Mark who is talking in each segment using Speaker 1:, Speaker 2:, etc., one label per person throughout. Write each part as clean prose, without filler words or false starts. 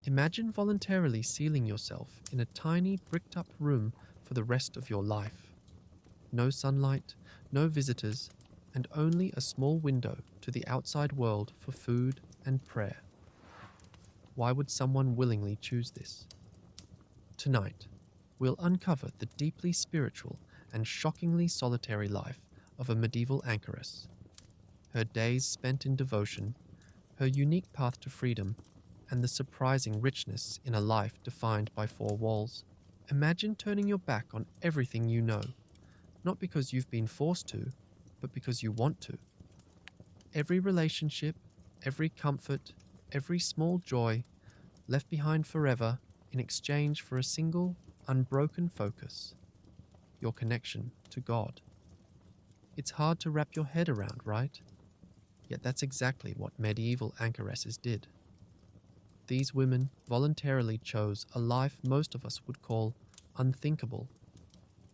Speaker 1: Imagine voluntarily sealing yourself in a tiny bricked-up room for the rest of your life. No sunlight, no visitors, and only a small window to the outside world for food and prayer. Why would someone willingly choose this? Tonight, we'll uncover the deeply spiritual and shockingly solitary life of a medieval anchoress. Her days spent in devotion, her unique path to freedom, and the surprising richness in a life defined by four walls. Imagine turning your back on everything you know, not because you've been forced to, but because you want to. Every relationship, every comfort, every small joy left behind forever in exchange for a single, unbroken focus: your connection to God. It's hard to wrap your head around, right? Yet that's exactly what medieval anchoresses did. These women voluntarily chose a life most of us would call unthinkable,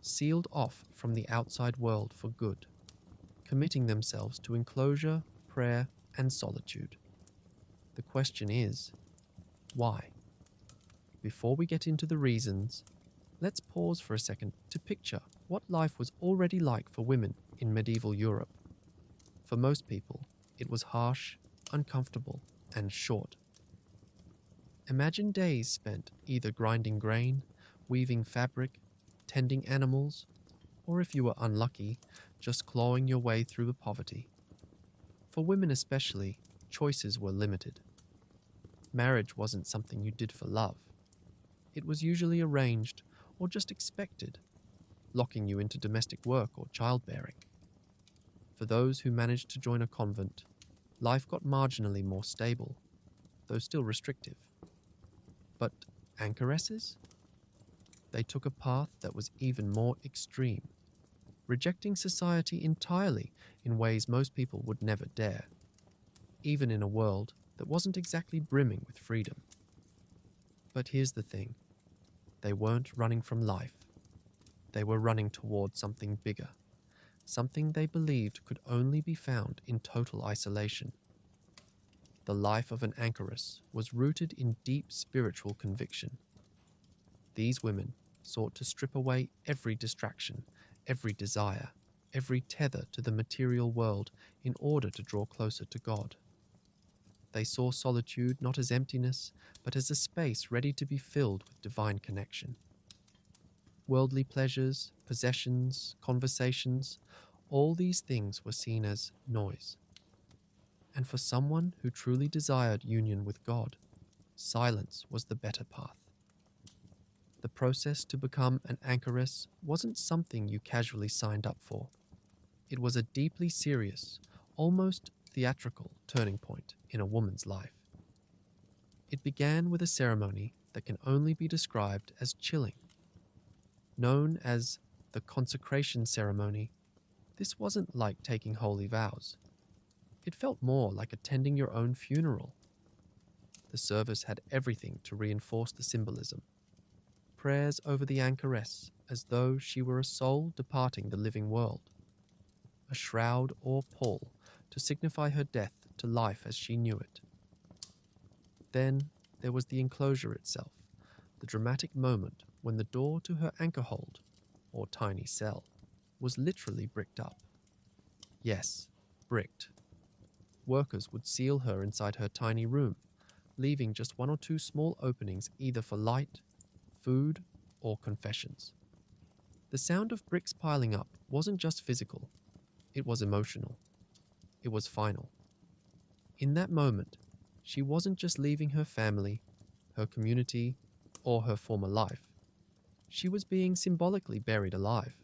Speaker 1: sealed off from the outside world for good, committing themselves to enclosure, prayer, and solitude. The question is, why? Before we get into the reasons, let's pause for a second to picture what life was already like for women in medieval Europe. For most people, it was harsh, uncomfortable, and short. Imagine days spent either grinding grain, weaving fabric, tending animals, or if you were unlucky, just clawing your way through the poverty. For women especially, choices were limited. Marriage wasn't something you did for love. It was usually arranged or just expected, locking you into domestic work or childbearing. For those who managed to join a convent, life got marginally more stable, though still restrictive. But anchoresses? They took a path that was even more extreme, rejecting society entirely in ways most people would never dare, even in a world that wasn't exactly brimming with freedom. But here's the thing. They weren't running from life. They were running toward something bigger, something they believed could only be found in total isolation. The life of an anchoress was rooted in deep spiritual conviction. These women sought to strip away every distraction, every desire, every tether to the material world in order to draw closer to God. They saw solitude not as emptiness, but as a space ready to be filled with divine connection. Worldly pleasures, possessions, conversations, all these things were seen as noise. And for someone who truly desired union with God, silence was the better path. The process to become an anchoress wasn't something you casually signed up for. It was a deeply serious, almost theatrical turning point in a woman's life. It began with a ceremony that can only be described as chilling. Known as the consecration ceremony, this wasn't like taking holy vows. It felt more like attending your own funeral. The service had everything to reinforce the symbolism. Prayers over the anchoress as though she were a soul departing the living world. A shroud or pall to signify her death to life as she knew it. Then there was the enclosure itself, the dramatic moment when the door to her anchor hold, or tiny cell, was literally bricked up. Yes, bricked. Workers would seal her inside her tiny room, leaving just one or two small openings either for light, food, or confessions. The sound of bricks piling up wasn't just physical, it was emotional. It was final. In that moment, she wasn't just leaving her family, her community, or her former life. She was being symbolically buried alive.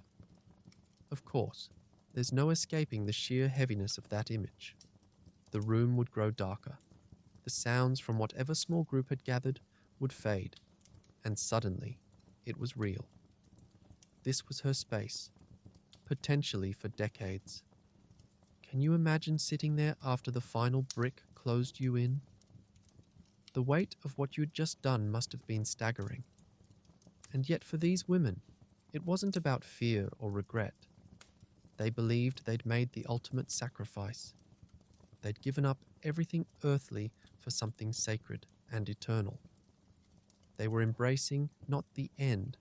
Speaker 1: Of course, there's no escaping the sheer heaviness of that image. The room would grow darker. The sounds from whatever small group had gathered would fade, and suddenly, it was real. This was her space, potentially for decades. Can you imagine sitting there after the final brick closed you in? The weight of what you had just done must have been staggering. And yet for these women, it wasn't about fear or regret. They believed they'd made the ultimate sacrifice. They'd given up everything earthly for something sacred and eternal. They were embracing not the end,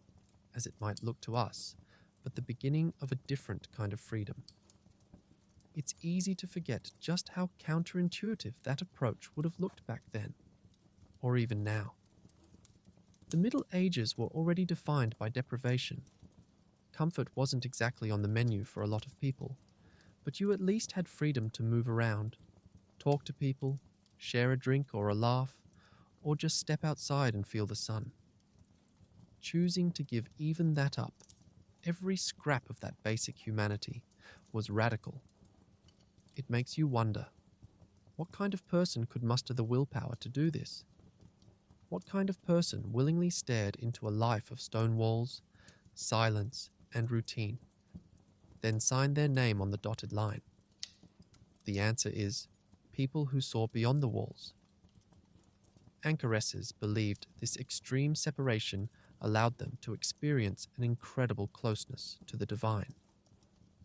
Speaker 1: as it might look to us, but the beginning of a different kind of freedom. It's easy to forget just how counterintuitive that approach would have looked back then, or even now. The Middle Ages were already defined by deprivation. Comfort wasn't exactly on the menu for a lot of people, but you at least had freedom to move around, talk to people, share a drink or a laugh, or just step outside and feel the sun. Choosing to give even that up, every scrap of that basic humanity, was radical. It makes you wonder, what kind of person could muster the willpower to do this? What kind of person willingly stared into a life of stone walls, silence, and routine, then signed their name on the dotted line? The answer is people who saw beyond the walls. Anchoresses believed this extreme separation allowed them to experience an incredible closeness to the divine,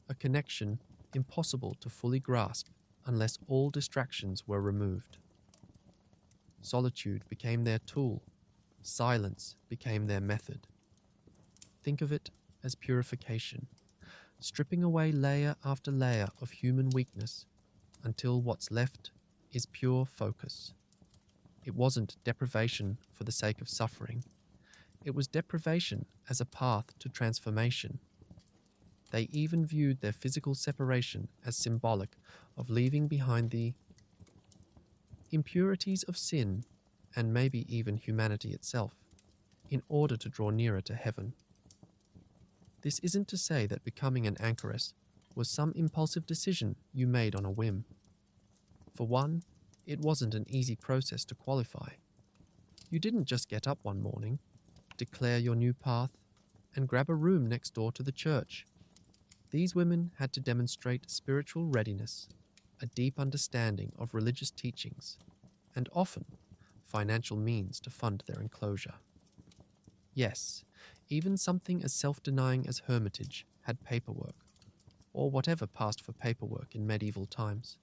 Speaker 1: a connection impossible to fully grasp unless all distractions were removed. Solitude became their tool, silence became their method. Think of it as purification, stripping away layer after layer of human weakness until what's left is pure focus. It wasn't deprivation for the sake of suffering. It was deprivation as a path to transformation. They even viewed their physical separation as symbolic of leaving behind the impurities of sin and maybe even humanity itself in order to draw nearer to heaven. This isn't to say that becoming an anchoress was some impulsive decision you made on a whim. For one, it wasn't an easy process to qualify. You didn't just get up one morning, declare your new path, and grab a room next door to the church. These women had to demonstrate spiritual readiness, a deep understanding of religious teachings, and often financial means to fund their enclosure. Yes, even something as self-denying as hermitage had paperwork, or whatever passed for paperwork in medieval times.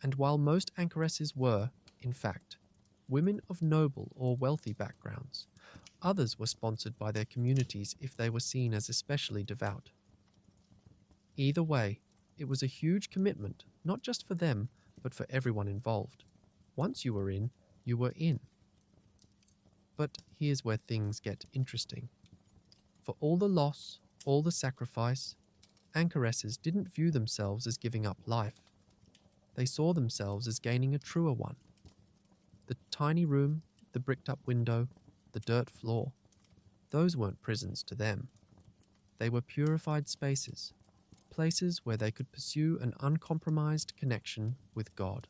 Speaker 1: And while most anchoresses were, in fact, women of noble or wealthy backgrounds, others were sponsored by their communities if they were seen as especially devout. Either way, it was a huge commitment, not just for them, but for everyone involved. Once you were in, you were in. But here's where things get interesting. For all the loss, all the sacrifice, anchoresses didn't view themselves as giving up life. They saw themselves as gaining a truer one. The tiny room, the bricked-up window, the dirt floor, those weren't prisons to them. They were purified spaces, places where they could pursue an uncompromised connection with God.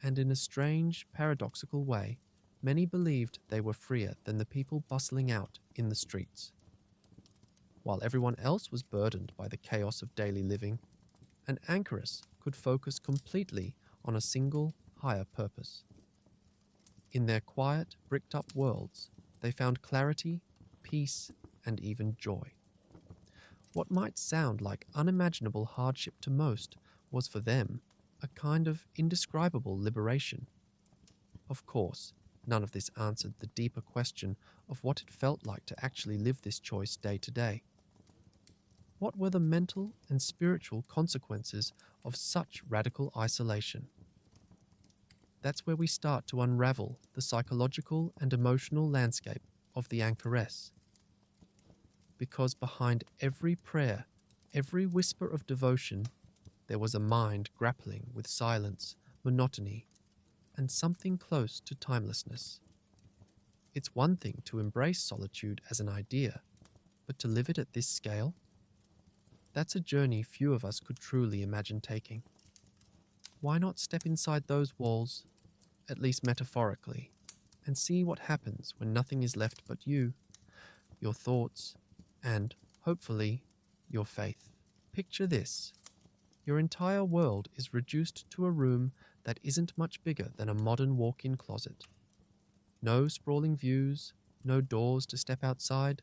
Speaker 1: And in a strange, paradoxical way, many believed they were freer than the people bustling out in the streets. While everyone else was burdened by the chaos of daily living, an anchoress could focus completely on a single, higher purpose. In their quiet, bricked-up worlds, they found clarity, peace, and even joy. What might sound like unimaginable hardship to most was for them a kind of indescribable liberation. Of course, none of this answered the deeper question of what it felt like to actually live this choice day to day. What were the mental and spiritual consequences of such radical isolation? That's where we start to unravel the psychological and emotional landscape of the anchoress. Because behind every prayer, every whisper of devotion, there was a mind grappling with silence, monotony, and something close to timelessness. It's one thing to embrace solitude as an idea, but to live it at this scale? That's a journey few of us could truly imagine taking. Why not step inside those walls, at least metaphorically, and see what happens when nothing is left but you, your thoughts, and, hopefully, your faith? Picture this. Your entire world is reduced to a room that isn't much bigger than a modern walk-in closet. No sprawling views, no doors to step outside,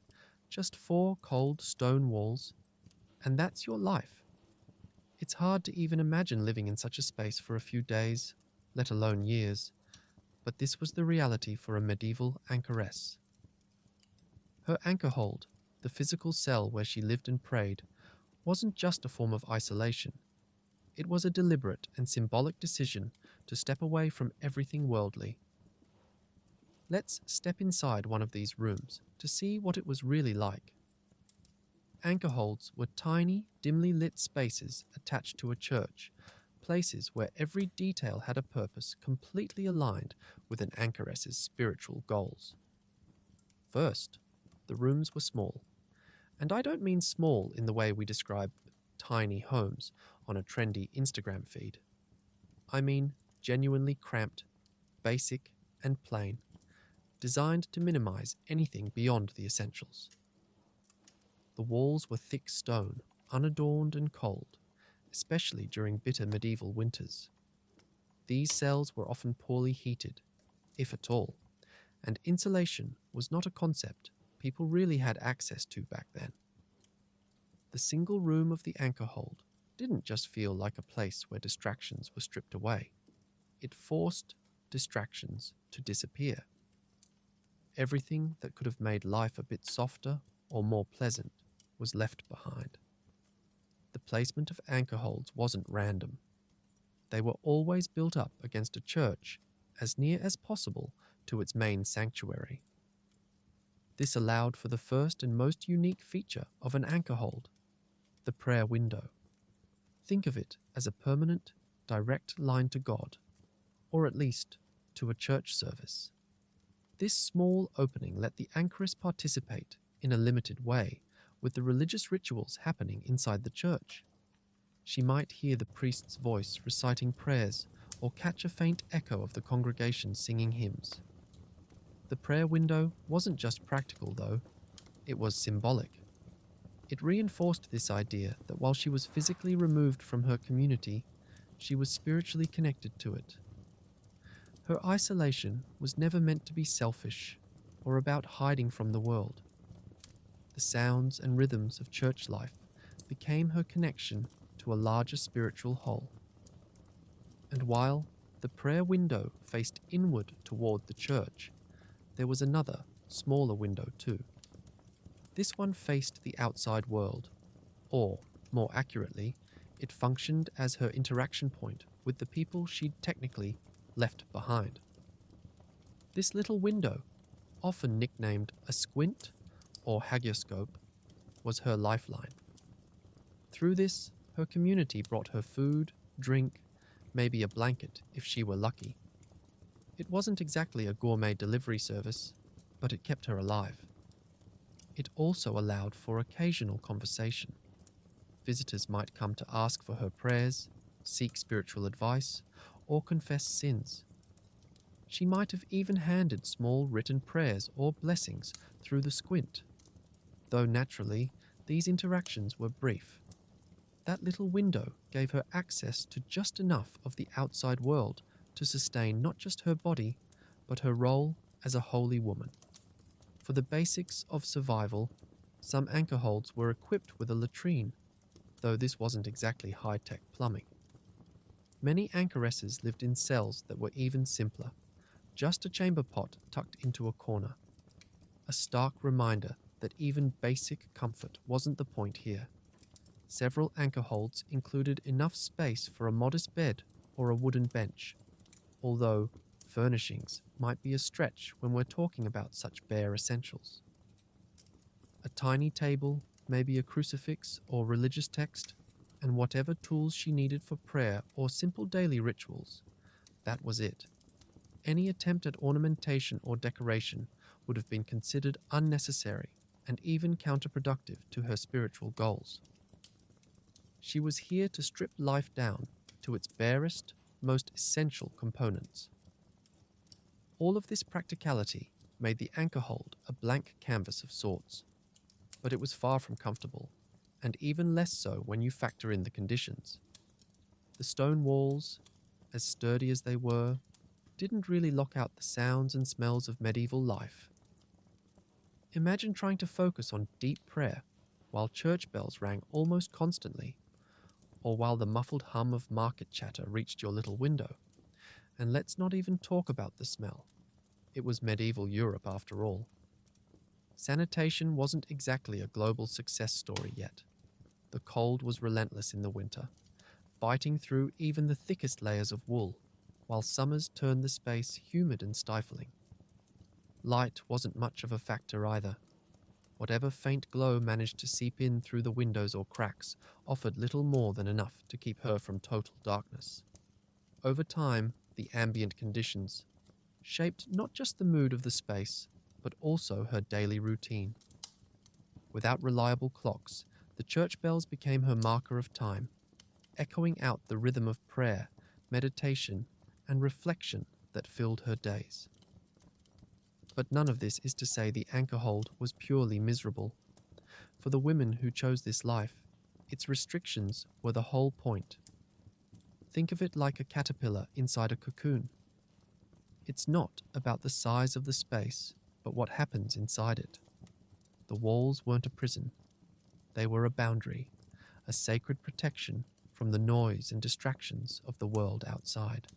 Speaker 1: just 4 cold stone walls, and that's your life. It's hard to even imagine living in such a space for a few days, let alone years. but this was the reality for a medieval anchoress. Her anchor hold, the physical cell where she lived and prayed, wasn't just a form of isolation. It was a deliberate and symbolic decision to step away from everything worldly. Let's step inside one of these rooms to see what it was really like. Anchor holds were tiny, dimly lit spaces attached to a church, places where every detail had a purpose completely aligned with an anchoress's spiritual goals. First, the rooms were small. And I don't mean small in the way we describe tiny homes on a trendy Instagram feed. I mean genuinely cramped, basic, and plain, designed to minimize anything beyond the essentials. The walls were thick stone, unadorned and cold, especially during bitter medieval winters. These cells were often poorly heated, if at all, and insulation was not a concept people really had access to back then. The single room of the anchor hold didn't just feel like a place where distractions were stripped away. It forced distractions to disappear. Everything that could have made life a bit softer or more pleasant was left behind. The placement of anchor holds wasn't random. They were always built up against a church as near as possible to its main sanctuary. This allowed for the first and most unique feature of an anchor hold, the prayer window. Think of it as a permanent, direct line to God, or at least to a church service. This small opening let the anchoress participate in a limited way with the religious rituals happening inside the church. She might hear the priest's voice reciting prayers or catch a faint echo of the congregation singing hymns. The prayer window wasn't just practical, though. It was symbolic. It reinforced this idea that while she was physically removed from her community, she was spiritually connected to it. Her isolation was never meant to be selfish or about hiding from the world. The sounds and rhythms of church life became her connection to a larger spiritual whole. And while the prayer window faced inward toward the church, there was another, smaller window too. This one faced the outside world, or, more accurately, it functioned as her interaction point with the people she'd technically left behind. This little window, often nicknamed a squint or hagioscope, was her lifeline. Through this, her community brought her food, drink, maybe a blanket if she were lucky. It wasn't exactly a gourmet delivery service, but it kept her alive. It also allowed for occasional conversation. Visitors might come to ask for her prayers, seek spiritual advice, or confess sins. She might have even handed small written prayers or blessings through the squint, though naturally these interactions were brief. That little window gave her access to just enough of the outside world to sustain not just her body, but her role as a holy woman. For the basics of survival, some anchor holds were equipped with a latrine, though this wasn't exactly high-tech plumbing. Many anchoresses lived in cells that were even simpler, just a chamber pot tucked into a corner. A stark reminder that even basic comfort wasn't the point here. Several anchor holds included enough space for a modest bed or a wooden bench, although furnishings might be a stretch when we're talking about such bare essentials. A tiny table, maybe a crucifix or religious text, and whatever tools she needed for prayer or simple daily rituals. That was it. Any attempt at ornamentation or decoration would have been considered unnecessary and even counterproductive to her spiritual goals. She was here to strip life down to its barest, most essential components. All of this practicality made the anchor hold a blank canvas of sorts, but it was far from comfortable, and even less so when you factor in the conditions. The stone walls, as sturdy as they were, didn't really lock out the sounds and smells of medieval life. Imagine trying to focus on deep prayer while church bells rang almost constantly, or while the muffled hum of market chatter reached your little window, And let's not even talk about the smell. It was medieval Europe after all. Sanitation wasn't exactly a global success story yet. The cold was relentless in the winter, biting through even the thickest layers of wool, while summers turned the space humid and stifling. Light wasn't much of a factor either. Whatever faint glow managed to seep in through the windows or cracks offered little more than enough to keep her from total darkness. Over time, the ambient conditions shaped not just the mood of the space, but also her daily routine. Without reliable clocks, the church bells became her marker of time, echoing out the rhythm of prayer, meditation, and reflection that filled her days. But none of this is to say the anchor hold was purely miserable. For the women who chose this life, its restrictions were the whole point. Think of it like a caterpillar inside a cocoon. It's not about the size of the space, but what happens inside it. The walls weren't a prison. They were a boundary, a sacred protection from the noise and distractions of the world outside.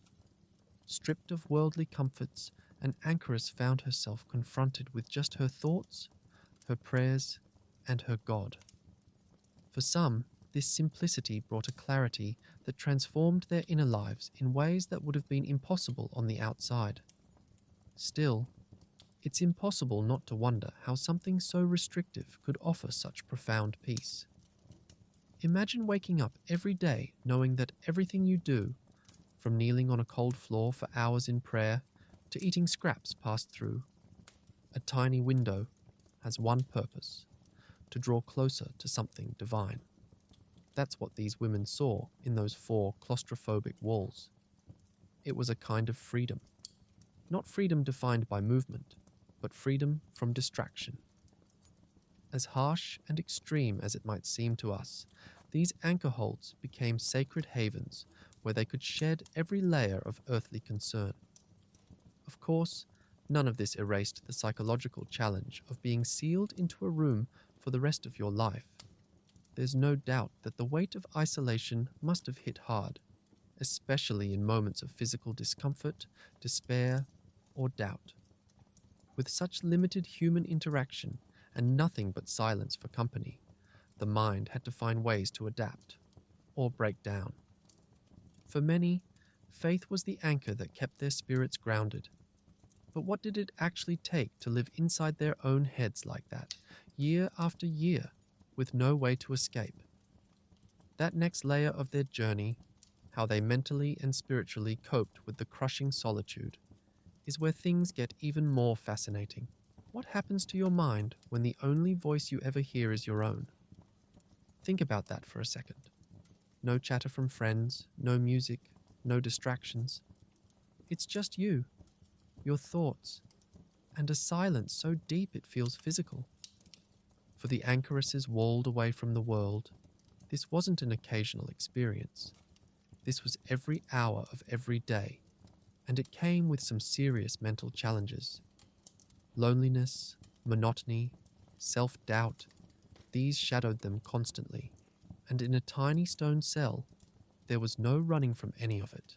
Speaker 1: Stripped of worldly comforts, an anchoress found herself confronted with just her thoughts, her prayers, and her God. For some, this simplicity brought a clarity that transformed their inner lives in ways that would have been impossible on the outside. Still, it's impossible not to wonder how something so restrictive could offer such profound peace. Imagine waking up every day knowing that everything you do, from kneeling on a cold floor for hours in prayer to eating scraps passed through a tiny window, has one purpose: to draw closer to something divine. That's what these women saw in those 4 claustrophobic walls. It was a kind of freedom. Not freedom defined by movement, but freedom from distraction. As harsh and extreme as it might seem to us, these anchor holds became sacred havens where they could shed every layer of earthly concern. Of course, none of this erased the psychological challenge of being sealed into a room for the rest of your life. There's no doubt that the weight of isolation must have hit hard, especially in moments of physical discomfort, despair, or doubt. With such limited human interaction and nothing but silence for company, the mind had to find ways to adapt or break down. For many, faith was the anchor that kept their spirits grounded. But what did it actually take to live inside their own heads like that, year after year, with no way to escape? That next layer of their journey, how they mentally and spiritually coped with the crushing solitude, is where things get even more fascinating. What happens to your mind when the only voice you ever hear is your own? Think about that for a second. No chatter from friends, no music, no distractions. It's just you, your thoughts, and a silence so deep it feels physical. For the anchoresses walled away from the world, this wasn't an occasional experience. This was every hour of every day, and it came with some serious mental challenges. Loneliness, monotony, self-doubt, these shadowed them constantly, and in a tiny stone cell, there was no running from any of it.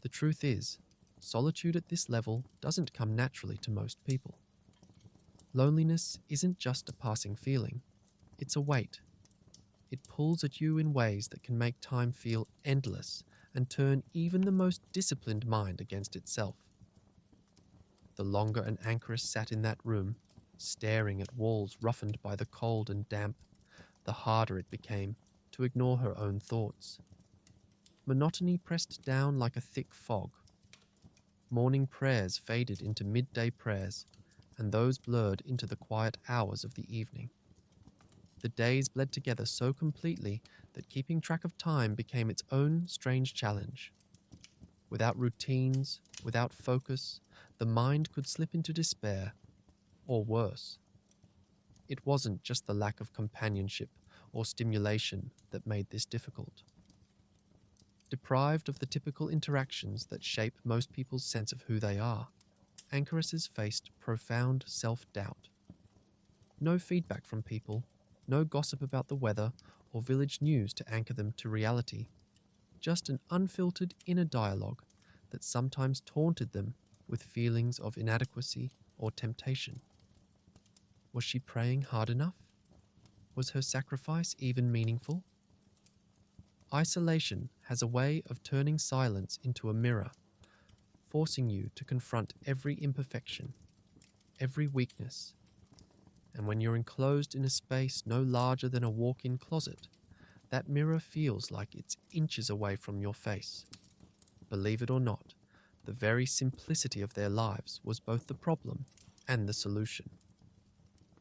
Speaker 1: The truth is, solitude at this level doesn't come naturally to most people. Loneliness isn't just a passing feeling, it's a weight. It pulls at you in ways that can make time feel endless and turn even the most disciplined mind against itself. The longer an anchoress sat in that room, staring at walls roughened by the cold and damp, the harder it became to ignore her own thoughts. Monotony pressed down like a thick fog. Morning prayers faded into midday prayers, and those blurred into the quiet hours of the evening. The days bled together so completely that keeping track of time became its own strange challenge. Without routines, without focus, the mind could slip into despair, or worse. It wasn't just the lack of companionship or stimulation that made this difficult. Deprived of the typical interactions that shape most people's sense of who they are, anchoresses faced profound self-doubt. No feedback from people, no gossip about the weather or village news to anchor them to reality, just an unfiltered inner dialogue that sometimes taunted them with feelings of inadequacy or temptation. Was she praying hard enough? Was her sacrifice even meaningful? Isolation has a way of turning silence into a mirror, forcing you to confront every imperfection, every weakness. And when you're enclosed in a space no larger than a walk-in closet, that mirror feels like it's inches away from your face. Believe it or not, the very simplicity of their lives was both the problem and the solution.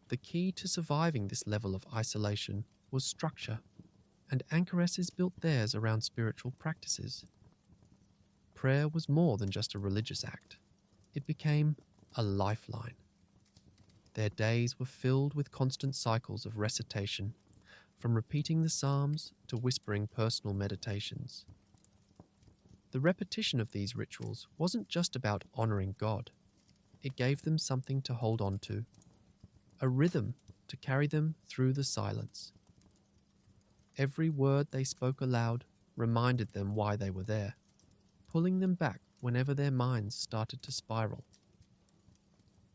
Speaker 1: The key to surviving this level of isolation was structure, and Anchoresses built theirs around spiritual practices. Prayer was more than just a religious act. It became a lifeline. Their days were filled with constant cycles of recitation, from repeating the Psalms to whispering personal meditations. The repetition of these rituals wasn't just about honoring God. It gave them something to hold on to, a rhythm to carry them through the silence. Every word they spoke aloud reminded them why they were there, pulling them back whenever their minds started to spiral.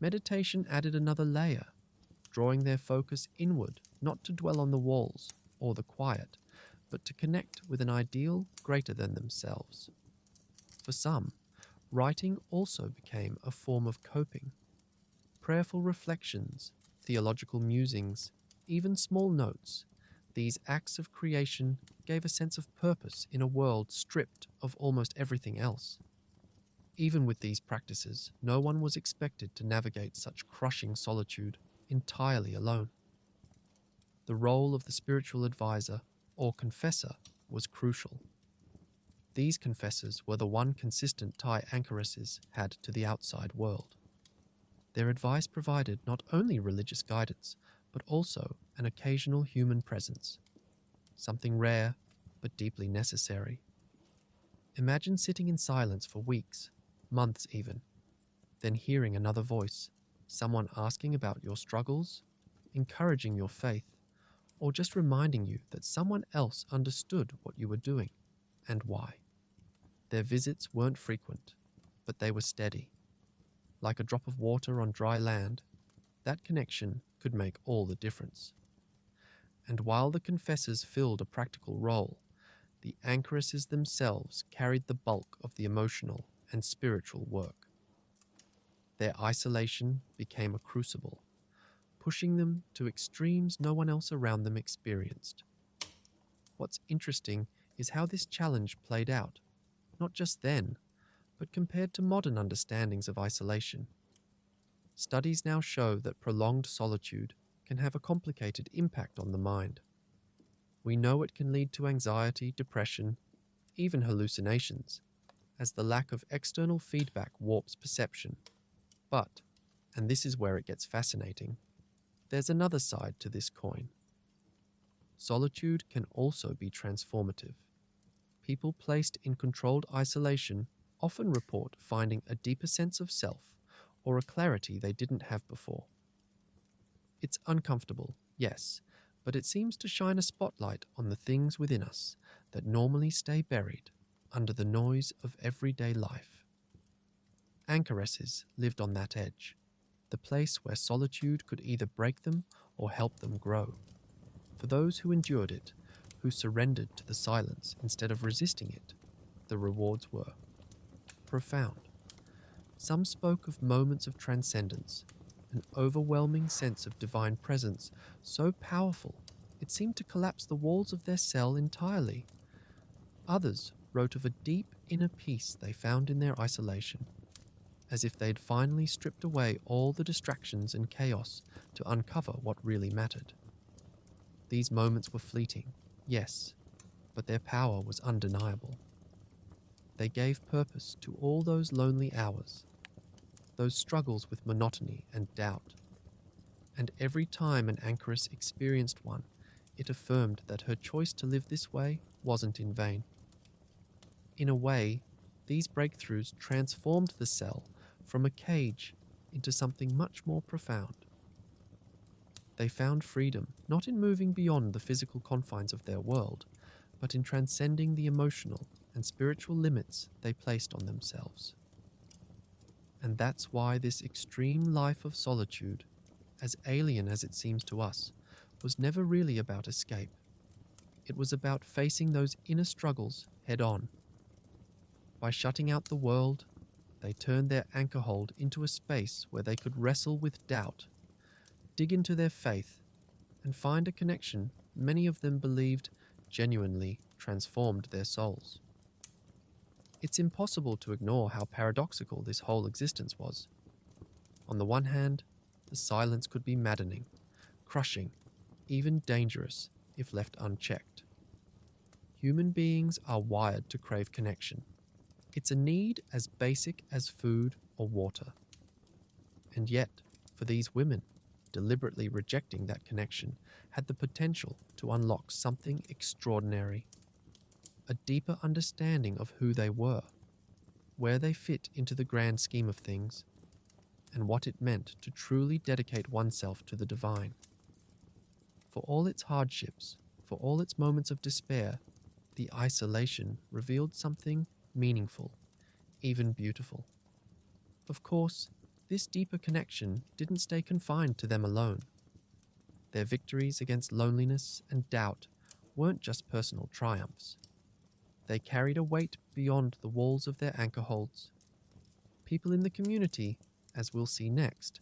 Speaker 1: Meditation added another layer, drawing their focus inward, not to dwell on the walls or the quiet, but to connect with an ideal greater than themselves. For some, writing also became a form of coping. Prayerful reflections, theological musings, even small notes, these acts of creation gave a sense of purpose in a world stripped of almost everything else. Even with these practices, no one was expected to navigate such crushing solitude entirely alone. The role of the spiritual advisor, or confessor, was crucial. These confessors were the one consistent tie Anchoresses had to the outside world. Their advice provided not only religious guidance, but also an occasional human presence, something rare but deeply necessary. Imagine sitting in silence for weeks, months even, then hearing another voice, someone asking about your struggles, encouraging your faith, or just reminding you that someone else understood what you were doing and why. Their visits weren't frequent, but they were steady. Like a drop of water on dry land, that connection could make all the difference. And while the confessors filled a practical role, the anchoresses themselves carried the bulk of the emotional and spiritual work. Their isolation became a crucible, pushing them to extremes no one else around them experienced. What's interesting is how this challenge played out, not just then, but compared to modern understandings of isolation. Studies now show that prolonged solitude can have a complicated impact on the mind. We know it can lead to anxiety, depression, even hallucinations, as the lack of external feedback warps perception. But, and this is where it gets fascinating, there's another side to this coin. Solitude can also be transformative. People placed in controlled isolation often report finding a deeper sense of self or a clarity they didn't have before. It's uncomfortable, yes, but it seems to shine a spotlight on the things within us that normally stay buried under the noise of everyday life. Anchoresses lived on that edge, the place where solitude could either break them or help them grow. For those who endured it, who surrendered to the silence instead of resisting it, the rewards were profound. Some spoke of moments of transcendence, an overwhelming sense of divine presence so powerful it seemed to collapse the walls of their cell entirely. Others wrote of a deep inner peace they found in their isolation, as if they'd finally stripped away all the distractions and chaos to uncover what really mattered. These moments were fleeting, yes, but their power was undeniable. They gave purpose to all those lonely hours, those struggles with monotony and doubt. And every time an anchoress experienced one, it affirmed that her choice to live this way wasn't in vain. In a way, these breakthroughs transformed the cell from a cage into something much more profound. They found freedom not in moving beyond the physical confines of their world, but in transcending the emotional and spiritual limits they placed on themselves. And that's why this extreme life of solitude, as alien as it seems to us, was never really about escape. It was about facing those inner struggles head on. By shutting out the world, they turned their anchor hold into a space where they could wrestle with doubt, dig into their faith, and find a connection many of them believed genuinely transformed their souls. It's impossible to ignore how paradoxical this whole existence was. On the one hand, the silence could be maddening, crushing, even dangerous if left unchecked. Human beings are wired to crave connection. It's a need as basic as food or water. And yet, for these women, deliberately rejecting that connection had the potential to unlock something extraordinary. A deeper understanding of who they were, where they fit into the grand scheme of things, and what it meant to truly dedicate oneself to the divine. For all its hardships, for all its moments of despair, the isolation revealed something meaningful, even beautiful. Of course, this deeper connection didn't stay confined to them alone. Their victories against loneliness and doubt weren't just personal triumphs. They carried a weight beyond the walls of their anchor holds. People in the community, as we'll see next,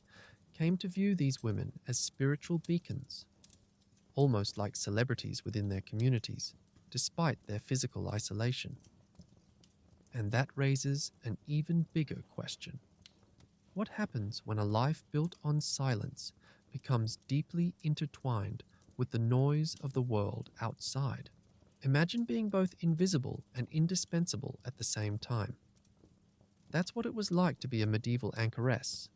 Speaker 1: came to view these women as spiritual beacons, almost like celebrities within their communities, despite their physical isolation. And that raises an even bigger question. What happens when a life built on silence becomes deeply intertwined with the noise of the world outside? Imagine being both invisible and indispensable at the same time. That's what it was like to be a medieval anchoress,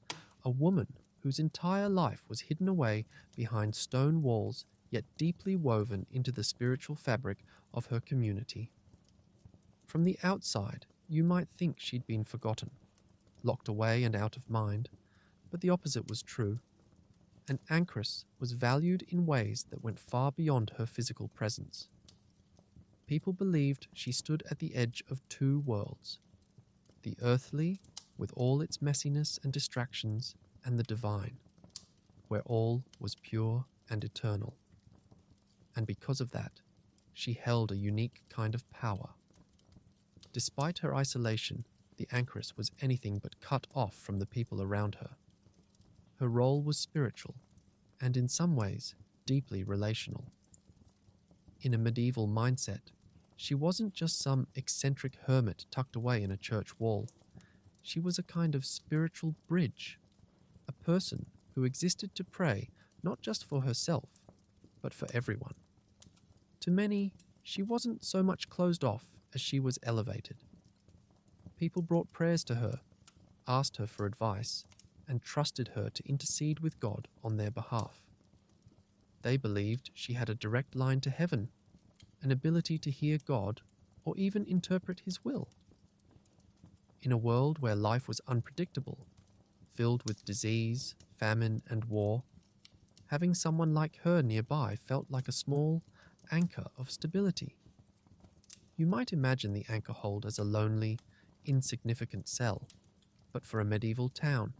Speaker 1: a woman whose entire life was hidden away behind stone walls yet deeply woven into the spiritual fabric of her community. From the outside, you might think she'd been forgotten, locked away and out of mind, but the opposite was true. An anchoress was valued in ways that went far beyond her physical presence. People believed she stood at the edge of two worlds, the earthly, with all its messiness and distractions, and the divine, where all was pure and eternal. And because of that, she held a unique kind of power. Despite her isolation, the anchoress was anything but cut off from the people around her. Her role was spiritual, and in some ways, deeply relational. In a medieval mindset, she wasn't just some eccentric hermit tucked away in a church wall. She was a kind of spiritual bridge, a person who existed to pray not just for herself, but for everyone. To many, she wasn't so much closed off as she was elevated. People brought prayers to her, asked her for advice, and trusted her to intercede with God on their behalf. They believed she had a direct line to heaven, an ability to hear God or even interpret His will. In a world where life was unpredictable, filled with disease, famine, and war, having someone like her nearby felt like a small anchor of stability. You might imagine the anchor hold as a lonely, insignificant cell, but for a medieval town,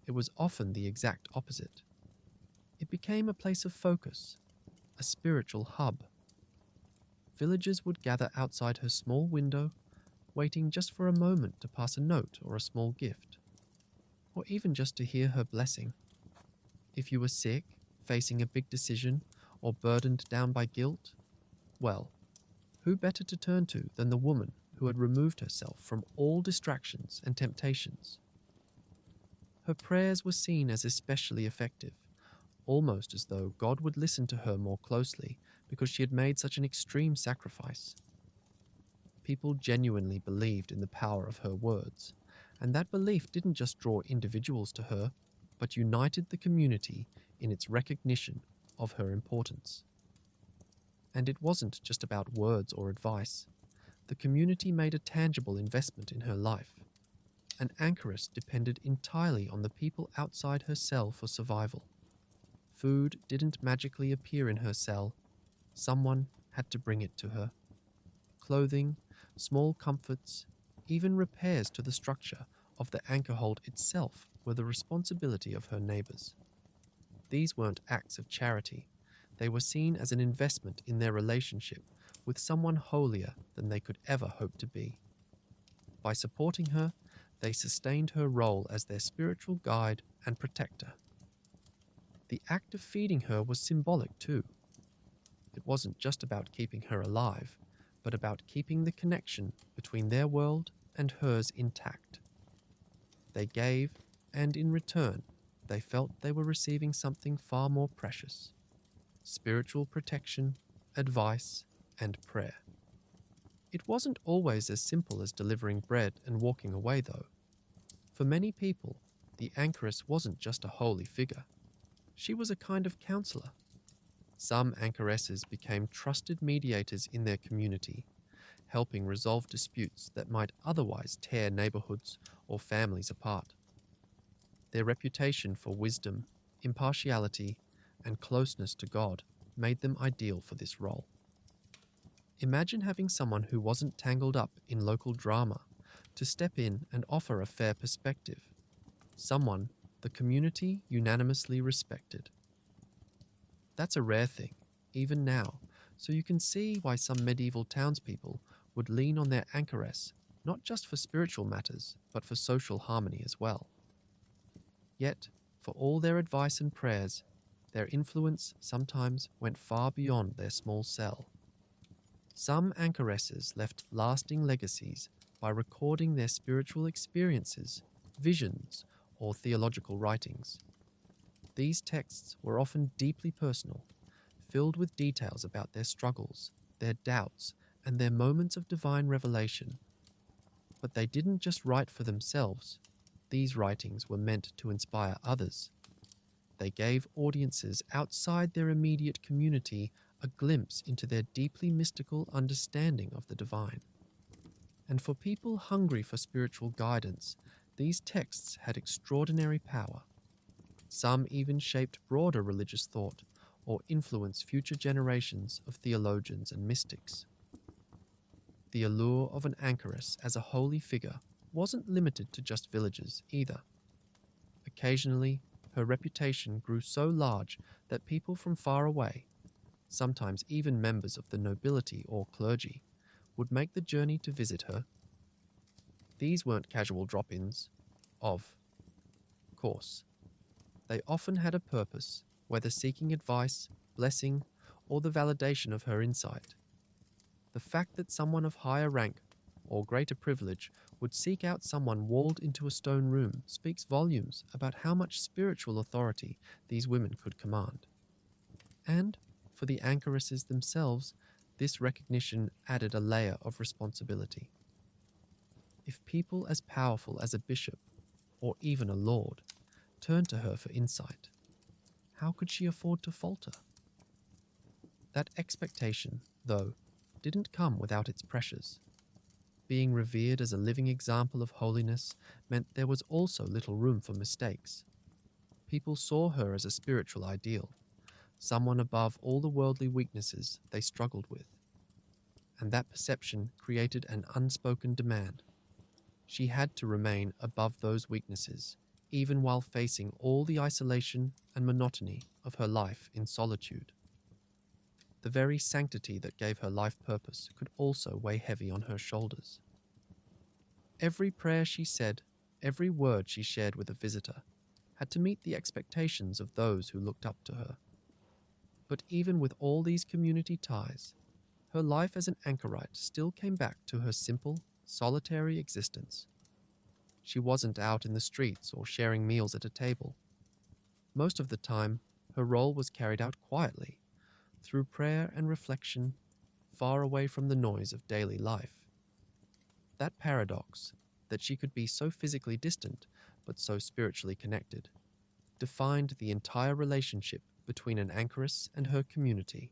Speaker 1: it was often the exact opposite. It became a place of focus, a spiritual hub. Villagers would gather outside her small window, waiting just for a moment to pass a note or a small gift, or even just to hear her blessing. If you were sick, facing a big decision, or burdened down by guilt, well, who better to turn to than the woman who had removed herself from all distractions and temptations? Her prayers were seen as especially effective, almost as though God would listen to her more closely because she had made such an extreme sacrifice. People genuinely believed in the power of her words, and that belief didn't just draw individuals to her, but united the community in its recognition of her importance. And it wasn't just about words or advice. The community made a tangible investment in her life. An anchoress depended entirely on the people outside her cell for survival. Food didn't magically appear in her cell. Someone had to bring it to her. Clothing, Small comforts, even repairs to the structure of the anchor hold itself were the responsibility of her neighbors. These weren't acts of charity. They were seen as an investment in their relationship with someone holier than they could ever hope to be. By supporting her, they sustained her role as their spiritual guide and protector. The act of feeding her was symbolic too. It wasn't just about keeping her alive, but about keeping the connection between their world and hers intact. They gave, and in return, they felt they were receiving something far more precious: spiritual protection, advice, and prayer. It wasn't always as simple as delivering bread and walking away, though. For many people, the Anchoress wasn't just a holy figure. She was a kind of counselor. Some Anchoresses became trusted mediators in their community, helping resolve disputes that might otherwise tear neighborhoods or families apart. Their reputation for wisdom, impartiality, and closeness to God made them ideal for this role. Imagine having someone who wasn't tangled up in local drama to step in and offer a fair perspective. Someone the community unanimously respected. That's a rare thing, even now, so you can see why some medieval townspeople would lean on their anchoress not just for spiritual matters, but for social harmony as well. Yet, for all their advice and prayers, their influence sometimes went far beyond their small cell. Some anchoresses left lasting legacies by recording their spiritual experiences, visions, or theological writings. These texts were often deeply personal, filled with details about their struggles, their doubts, and their moments of divine revelation. But they didn't just write for themselves. These writings were meant to inspire others. They gave audiences outside their immediate community a glimpse into their deeply mystical understanding of the divine. And for people hungry for spiritual guidance, these texts had extraordinary power. Some even shaped broader religious thought or influenced future generations of theologians and mystics. The allure of an anchoress as a holy figure wasn't limited to just villagers either. Occasionally, her reputation grew so large that people from far away, sometimes even members of the nobility or clergy, would make the journey to visit her. These weren't casual drop-ins, of course. They often had a purpose, whether seeking advice, blessing, or the validation of her insight. The fact that someone of higher rank or greater privilege would seek out someone walled into a stone room speaks volumes about how much spiritual authority these women could command. And, for the anchoresses themselves, this recognition added a layer of responsibility. If people as powerful as a bishop, or even a lord, turned to her for insight, how could she afford to falter? That expectation, though, didn't come without its pressures. Being revered as a living example of holiness meant there was also little room for mistakes. People saw her as a spiritual ideal, someone above all the worldly weaknesses they struggled with. And that perception created an unspoken demand. She had to remain above those weaknesses, even while facing all the isolation and monotony of her life in solitude. The very sanctity that gave her life purpose could also weigh heavy on her shoulders. Every prayer she said, every word she shared with a visitor, had to meet the expectations of those who looked up to her. But even with all these community ties, her life as an anchorite still came back to her simple, solitary existence. She wasn't out in the streets or sharing meals at a table. Most of the time, her role was carried out quietly, through prayer and reflection, far away from the noise of daily life. That paradox, that she could be so physically distant but so spiritually connected, defined the entire relationship between an anchoress and her community.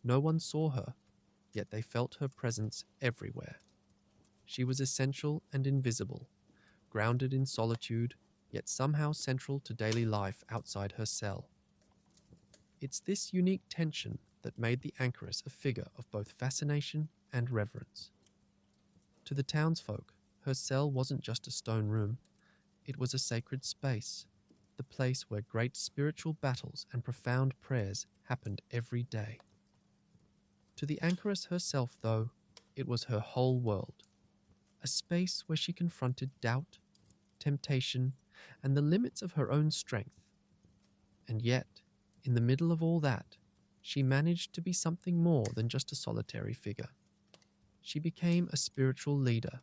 Speaker 1: No one saw her, yet they felt her presence everywhere. She was essential and invisible, grounded in solitude, yet somehow central to daily life outside her cell. It's this unique tension that made the Anchoress a figure of both fascination and reverence. To the townsfolk, her cell wasn't just a stone room, it was a sacred space, the place where great spiritual battles and profound prayers happened every day. To the Anchoress herself, though, it was her whole world, a space where she confronted doubt, temptation, and the limits of her own strength. And yet, in the middle of all that, she managed to be something more than just a solitary figure. She became a spiritual leader,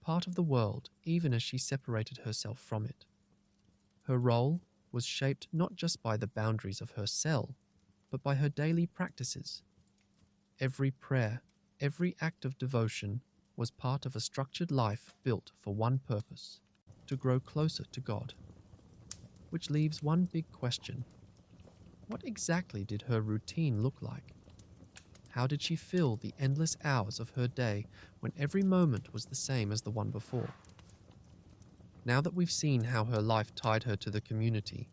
Speaker 1: part of the world even as she separated herself from it. Her role was shaped not just by the boundaries of her cell, but by her daily practices. Every prayer, every act of devotion was part of a structured life built for one purpose: to grow closer to God. Which leaves one big question. What exactly did her routine look like? How did she fill the endless hours of her day when every moment was the same as the one before? Now that we've seen how her life tied her to the community,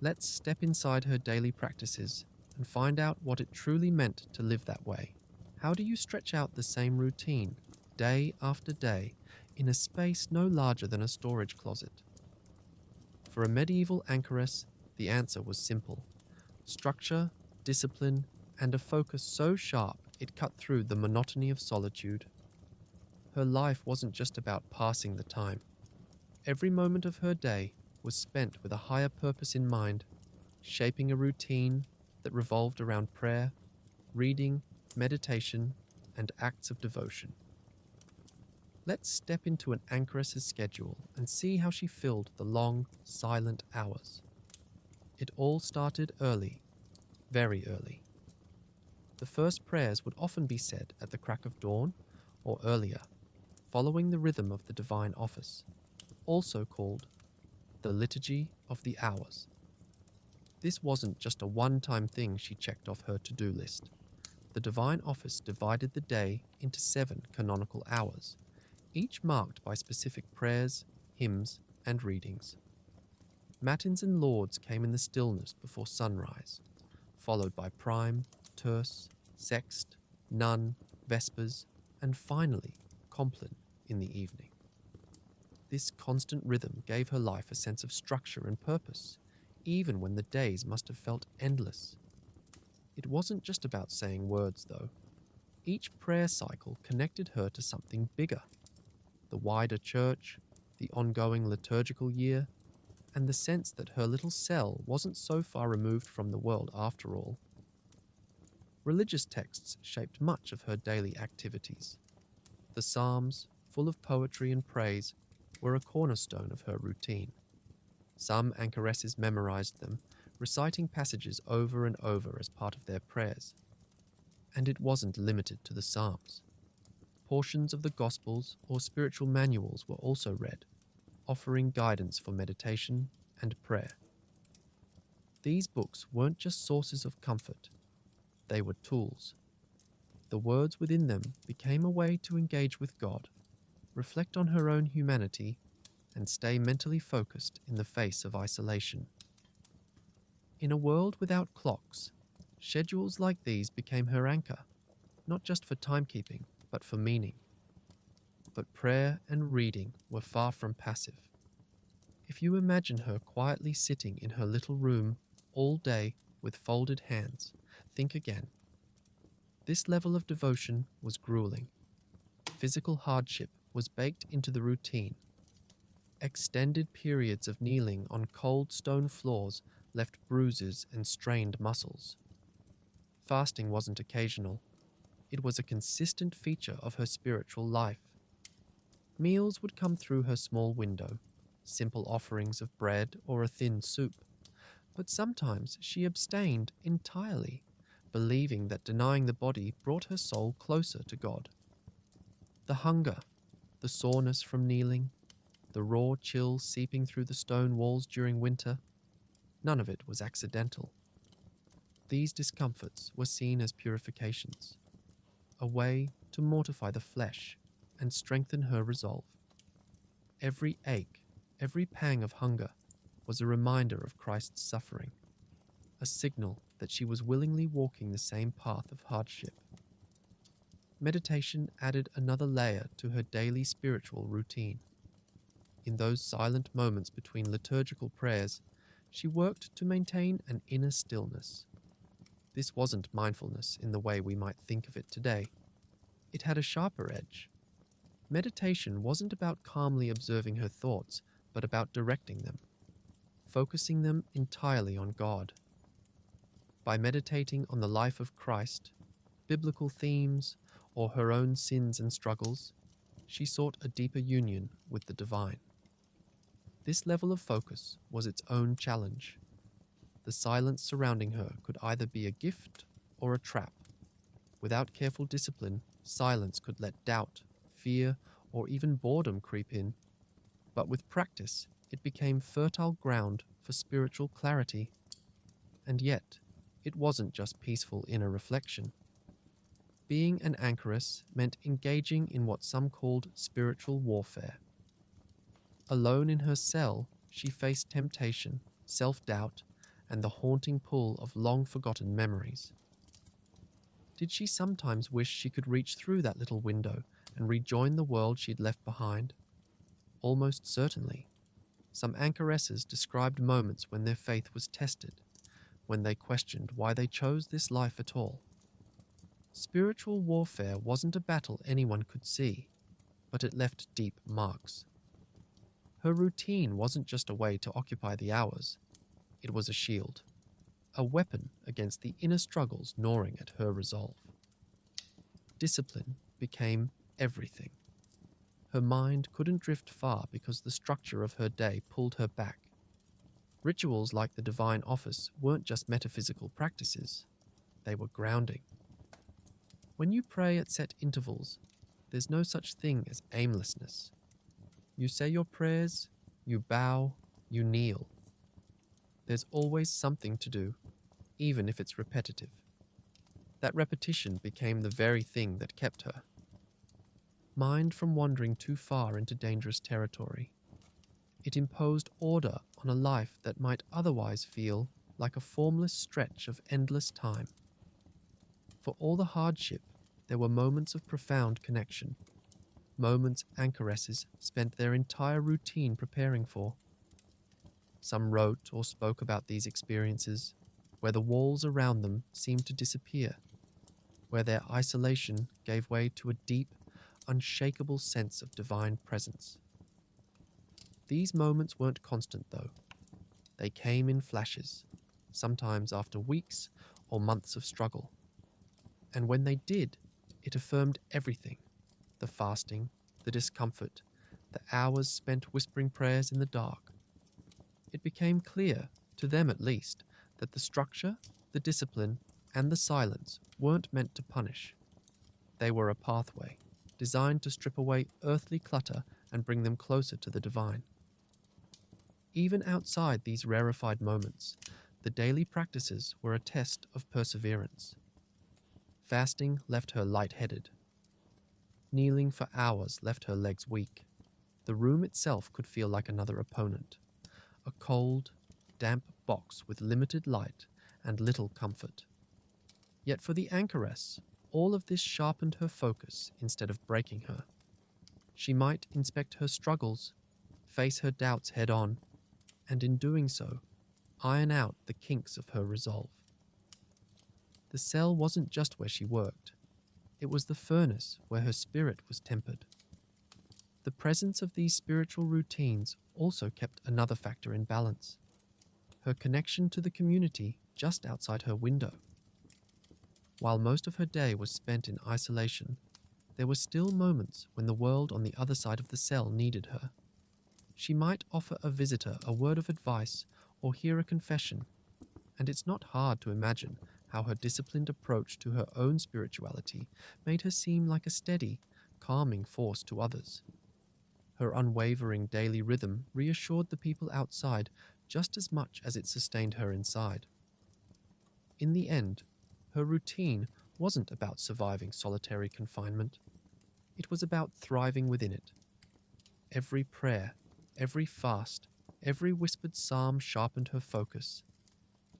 Speaker 1: let's step inside her daily practices and find out what it truly meant to live that way. How do you stretch out the same routine, day after day, in a space no larger than a storage closet? For a medieval anchoress, the answer was simple: structure, discipline, and a focus so sharp it cut through the monotony of solitude. Her life wasn't just about passing the time. Every moment of her day was spent with a higher purpose in mind, shaping a routine that revolved around prayer, reading, meditation, and acts of devotion. Let's step into an anchoress's schedule and see how she filled the long, silent hours. It all started early, very early. The first prayers would often be said at the crack of dawn or earlier, following the rhythm of the divine office, also called the Liturgy of the Hours. This wasn't just a one-time thing she checked off her to-do list. The divine office divided the day into 7 canonical hours, each marked by specific prayers, hymns, and readings. Matins and lauds came in the stillness before sunrise, followed by prime, terce, sext, none, vespers, and finally compline in the evening. This constant rhythm gave her life a sense of structure and purpose, even when the days must have felt endless. It wasn't just about saying words, though. Each prayer cycle connected her to something bigger: the wider church, the ongoing liturgical year, and the sense that her little cell wasn't so far removed from the world after all. Religious texts shaped much of her daily activities. The Psalms, full of poetry and praise, were a cornerstone of her routine. Some anchoresses memorized them, reciting passages over and over as part of their prayers. And it wasn't limited to the Psalms. Portions of the Gospels or spiritual manuals were also read, offering guidance for meditation and prayer. These books weren't just sources of comfort, they were tools. The words within them became a way to engage with God, reflect on her own humanity, and stay mentally focused in the face of isolation. In a world without clocks, schedules like these became her anchor, not just for timekeeping, but for meaning. But prayer and reading were far from passive. If you imagine her quietly sitting in her little room all day with folded hands, think again. This level of devotion was grueling. Physical hardship was baked into the routine. Extended periods of kneeling on cold stone floors left bruises and strained muscles. Fasting wasn't occasional. It was a consistent feature of her spiritual life. Meals would come through her small window, simple offerings of bread or a thin soup. But sometimes she abstained entirely, believing that denying the body brought her soul closer to God. The hunger, the soreness from kneeling, the raw chill seeping through the stone walls during winter, none of it was accidental. These discomforts were seen as purifications, a way to mortify the flesh and strengthen her resolve. Every ache, every pang of hunger was a reminder of Christ's suffering, a signal that she was willingly walking the same path of hardship. meditation added another layer to her daily spiritual routine. In those silent moments between liturgical prayers, she worked to maintain an inner stillness. This wasn't mindfulness in the way we might think of it today. It had a sharper edge. Meditation wasn't about calmly observing her thoughts, but about directing them, focusing them entirely on God. By meditating on the life of Christ, biblical themes, or her own sins and struggles, she sought a deeper union with the divine. This level of focus was its own challenge. The silence surrounding her could either be a gift or a trap. Without careful discipline, silence could let doubt, fear, or even boredom creep in. But with practice, it became fertile ground for spiritual clarity. And yet, it wasn't just peaceful inner reflection. Being an anchoress meant engaging in what some called spiritual warfare. Alone in her cell, she faced temptation, self-doubt, and the haunting pull of long-forgotten memories. Did she sometimes wish she could reach through that little window and rejoin the world she'd left behind? Almost certainly. Some anchoresses described moments when their faith was tested, when they questioned why they chose this life at all. Spiritual warfare wasn't a battle anyone could see, but it left deep marks. Her routine wasn't just a way to occupy the hours. It was a shield, a weapon against the inner struggles gnawing at her resolve. Discipline became everything. Her mind couldn't drift far because the structure of her day pulled her back. Rituals like the divine office weren't just metaphysical practices, they were grounding. When you pray at set intervals, there's no such thing as aimlessness. You say your prayers, you bow, you kneel. There's always something to do, even if it's repetitive. That repetition became the very thing that kept her. Mind from wandering too far into dangerous territory. It imposed order on a life that might otherwise feel like a formless stretch of endless time. For all the hardship, there were moments of profound connection, moments anchoresses spent their entire routine preparing for. Some wrote or spoke about these experiences, where the walls around them seemed to disappear, where their isolation gave way to a deep, unshakable sense of divine presence. These moments weren't constant, though. They came in flashes, sometimes after weeks or months of struggle. And when they did, it affirmed everything: the fasting, the discomfort, the hours spent whispering prayers in the dark. It became clear, to them at least, that the structure, the discipline, and the silence weren't meant to punish. They were a pathway, designed to strip away earthly clutter and bring them closer to the divine. Even outside these rarefied moments, the daily practices were a test of perseverance. Fasting left her lightheaded. Kneeling for hours left her legs weak. The room itself could feel like another opponent. A cold, damp box with limited light and little comfort. Yet for the anchoress, all of this sharpened her focus instead of breaking her. She might inspect her struggles, face her doubts head-on, and in doing so, iron out the kinks of her resolve. The cell wasn't just where she worked. It was the furnace where her spirit was tempered. The presence of these spiritual routines also kept another factor in balance: her connection to the community just outside her window. While most of her day was spent in isolation, there were still moments when the world on the other side of the cell needed her. She might offer a visitor a word of advice or hear a confession, and it's not hard to imagine how her disciplined approach to her own spirituality made her seem like a steady, calming force to others. Her unwavering daily rhythm reassured the people outside just as much as it sustained her inside. In the end, her routine wasn't about surviving solitary confinement. It was about thriving within it. Every prayer, every fast, every whispered psalm sharpened her focus,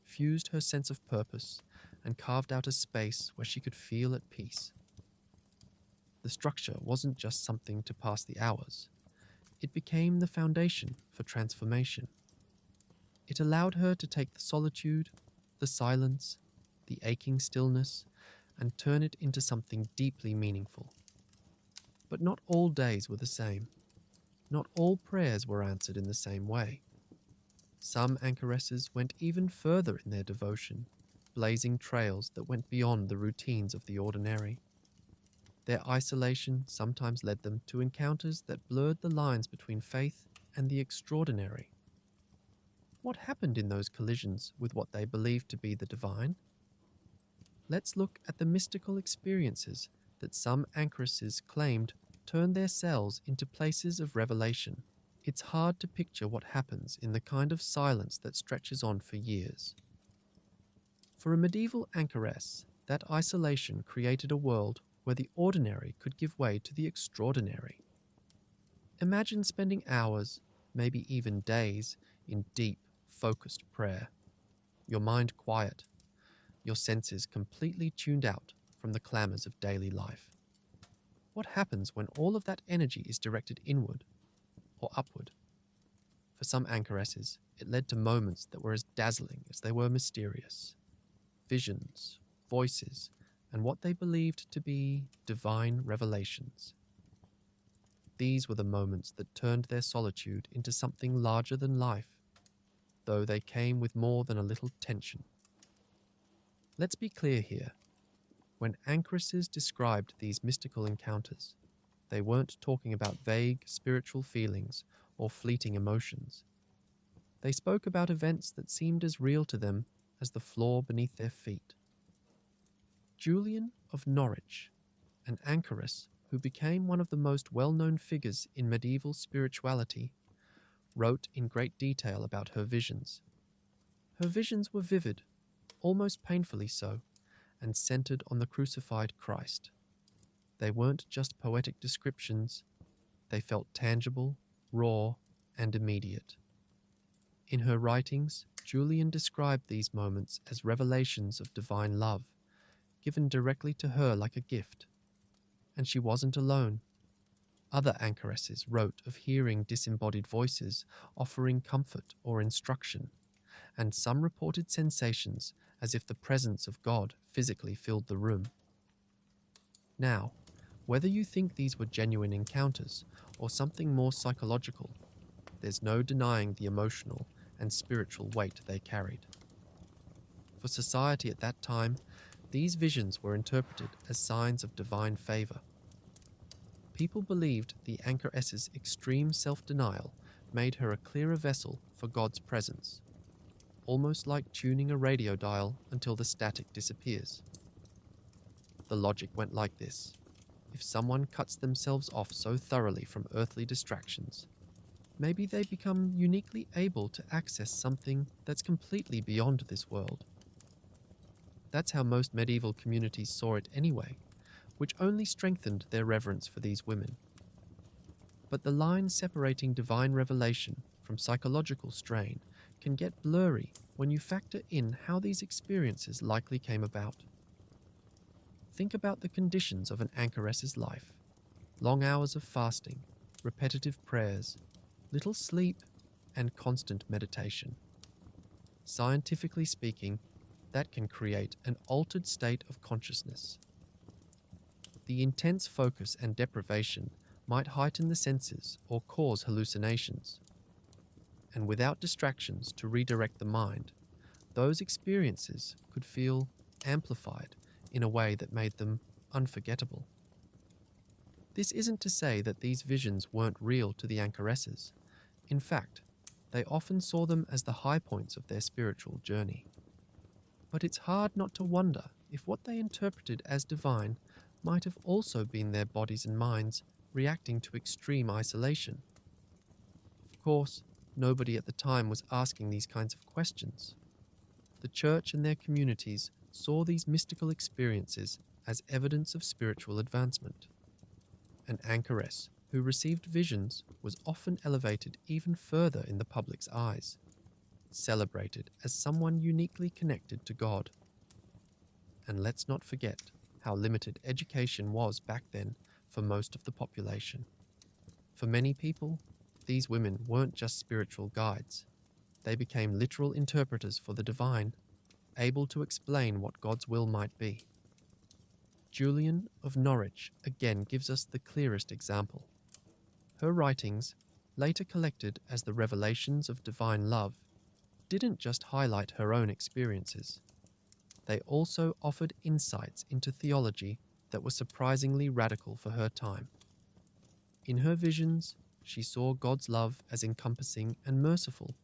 Speaker 1: fused her sense of purpose, and carved out a space where she could feel at peace. The structure wasn't just something to pass the hours. It became the foundation for transformation. It allowed her to take the solitude, the silence, the aching stillness, and turn it into something deeply meaningful. But not all days were the same. Not all prayers were answered in the same way. Some anchoresses went even further in their devotion, blazing trails that went beyond the routines of the ordinary. Their isolation sometimes led them to encounters that blurred the lines between faith and the extraordinary. What happened in those collisions with what they believed to be the divine? Let's look at the mystical experiences that some anchoresses claimed turned their cells into places of revelation. It's hard to picture what happens in the kind of silence that stretches on for years. For a medieval anchoress, that isolation created a world where the ordinary could give way to the extraordinary. Imagine spending hours, maybe even days, in deep, focused prayer. Your mind quiet, your senses completely tuned out from the clamors of daily life. What happens when all of that energy is directed inward or upward? For some anchoresses, it led to moments that were as dazzling as they were mysterious. Visions, voices, and what they believed to be divine revelations. These were the moments that turned their solitude into something larger than life, though they came with more than a little tension. Let's be clear here. When anchoresses described these mystical encounters, they weren't talking about vague spiritual feelings or fleeting emotions. They spoke about events that seemed as real to them as the floor beneath their feet. Julian of Norwich, an anchoress who became one of the most well-known figures in medieval spirituality, wrote in great detail about her visions. Her visions were vivid, almost painfully so, and centered on the crucified Christ. They weren't just poetic descriptions, they felt tangible, raw, and immediate. In her writings, Julian described these moments as revelations of divine love, given directly to her like a gift. And she wasn't alone. Other anchoresses wrote of hearing disembodied voices offering comfort or instruction, and some reported sensations as if the presence of God physically filled the room. Now, whether you think these were genuine encounters or something more psychological, there's no denying the emotional and spiritual weight they carried. For society at that time, these visions were interpreted as signs of divine favor. People believed the anchoress's extreme self-denial made her a clearer vessel for God's presence, almost like tuning a radio dial until the static disappears. The logic went like this. If someone cuts themselves off so thoroughly from earthly distractions, maybe they become uniquely able to access something that's completely beyond this world. That's how most medieval communities saw it anyway, which only strengthened their reverence for these women. But the line separating divine revelation from psychological strain can get blurry when you factor in how these experiences likely came about. Think about the conditions of an anchoress's life. Long hours of fasting, repetitive prayers, little sleep, and constant meditation. Scientifically speaking, that can create an altered state of consciousness. The intense focus and deprivation might heighten the senses or cause hallucinations. And without distractions to redirect the mind, those experiences could feel amplified in a way that made them unforgettable. This isn't to say that these visions weren't real to the anchoresses. In fact, they often saw them as the high points of their spiritual journey. But it's hard not to wonder if what they interpreted as divine might have also been their bodies and minds reacting to extreme isolation. Of course, nobody at the time was asking these kinds of questions. The church and their communities saw these mystical experiences as evidence of spiritual advancement. An anchoress who received visions was often elevated even further in the public's eyes, celebrated as someone uniquely connected to God. And let's not forget how limited education was back then for most of the population. For many people, these women weren't just spiritual guides. They became literal interpreters for the divine, able to explain what God's will might be. Julian of Norwich again gives us the clearest example. Her writings, later collected as the Revelations of Divine Love, didn't just highlight her own experiences. They also offered insights into theology that were surprisingly radical for her time. In her visions, she saw God's love as encompassing and merciful,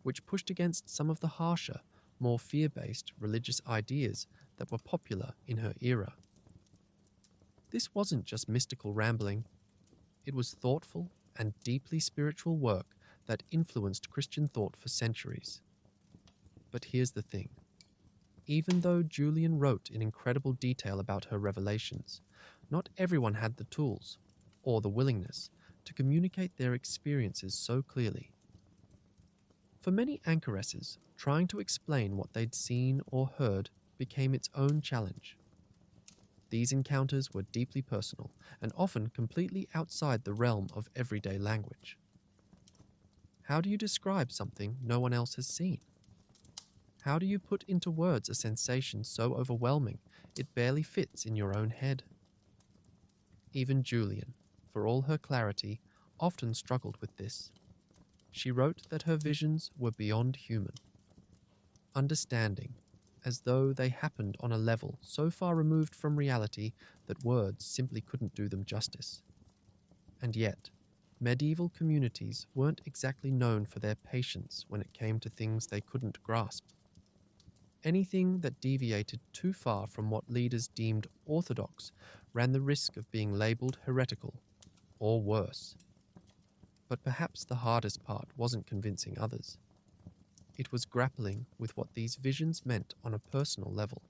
Speaker 1: which pushed against some of the harsher, more fear-based religious ideas that were popular in her era. This wasn't just mystical rambling. It was thoughtful and deeply spiritual work that influenced Christian thought for centuries. But here's the thing. Even though Julian wrote in incredible detail about her revelations, not everyone had the tools or the willingness to communicate their experiences so clearly. For many anchoresses, trying to explain what they'd seen or heard became its own challenge. These encounters were deeply personal and often completely outside the realm of everyday language. How do you describe something no one else has seen? How do you put into words a sensation so overwhelming it barely fits in your own head? Even Julian, for all her clarity, often struggled with this. She wrote that her visions were beyond human, understanding, as though they happened on a level so far removed from reality that words simply couldn't do them justice. And yet, medieval communities weren't exactly known for their patience when it came to things they couldn't grasp. Anything that deviated too far from what leaders deemed orthodox ran the risk of being labelled heretical, or worse. But perhaps the hardest part wasn't convincing others. It was grappling with what these visions meant on a personal level.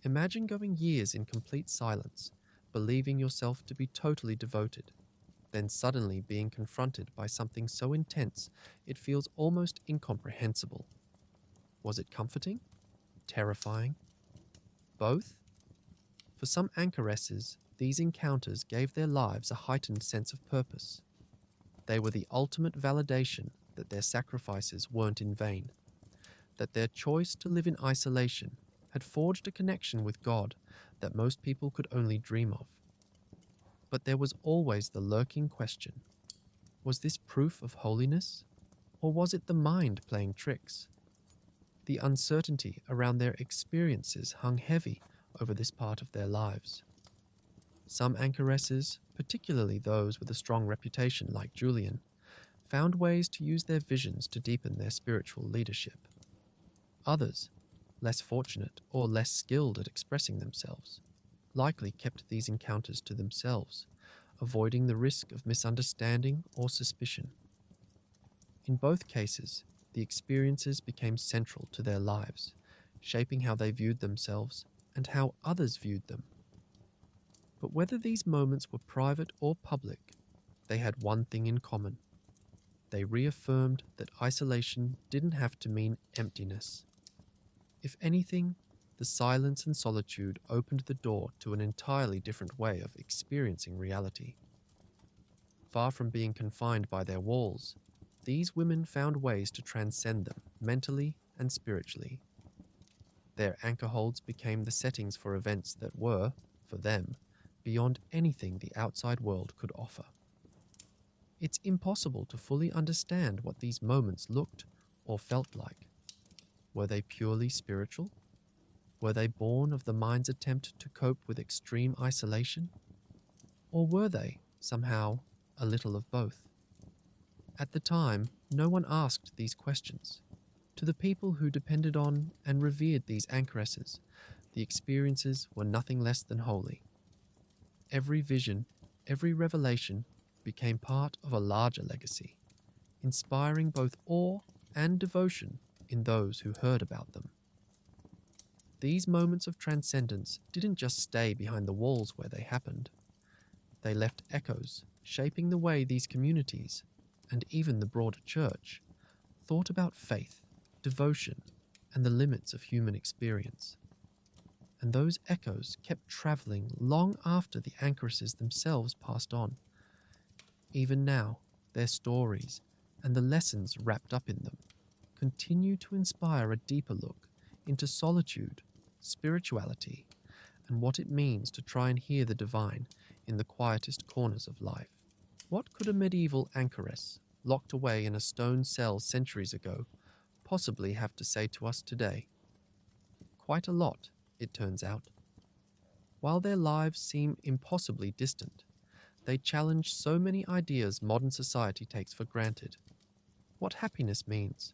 Speaker 1: Imagine going years in complete silence, believing yourself to be totally devoted, then suddenly being confronted by something so intense it feels almost incomprehensible. Was it comforting? Terrifying? Both? For some anchoresses, these encounters gave their lives a heightened sense of purpose. They were the ultimate validation that their sacrifices weren't in vain, that their choice to live in isolation had forged a connection with God that most people could only dream of. But there was always the lurking question: was this proof of holiness, or was it the mind playing tricks? The uncertainty around their experiences hung heavy over this part of their lives. Some anchoresses, particularly those with a strong reputation like Julian, found ways to use their visions to deepen their spiritual leadership. Others, less fortunate or less skilled at expressing themselves, likely kept these encounters to themselves, avoiding the risk of misunderstanding or suspicion. In both cases, the experiences became central to their lives, shaping how they viewed themselves and how others viewed them. But whether these moments were private or public, they had one thing in common. They reaffirmed that isolation didn't have to mean emptiness. If anything, the silence and solitude opened the door to an entirely different way of experiencing reality. Far from being confined by their walls, these women found ways to transcend them mentally and spiritually. Their anchor holds became the settings for events that were, for them, beyond anything the outside world could offer. It's impossible to fully understand what these moments looked or felt like. Were they purely spiritual? Were they born of the mind's attempt to cope with extreme isolation? Or were they, somehow, a little of both? At the time, no one asked these questions. To the people who depended on and revered these anchoresses, the experiences were nothing less than holy. Every vision, every revelation became part of a larger legacy, inspiring both awe and devotion in those who heard about them. These moments of transcendence didn't just stay behind the walls where they happened. They left echoes, shaping the way these communities, and even the broader church, thought about faith, devotion, and the limits of human experience. and those echoes kept traveling long after the anchoresses themselves passed on. Even now, their stories and the lessons wrapped up in them continue to inspire a deeper look into solitude, spirituality, and what it means to try and hear the divine in the quietest corners of life. What could a medieval anchoress, locked away in a stone cell centuries ago, possibly have to say to us today? Quite a lot, it turns out. While their lives seem impossibly distant, they challenge so many ideas modern society takes for granted. What happiness means,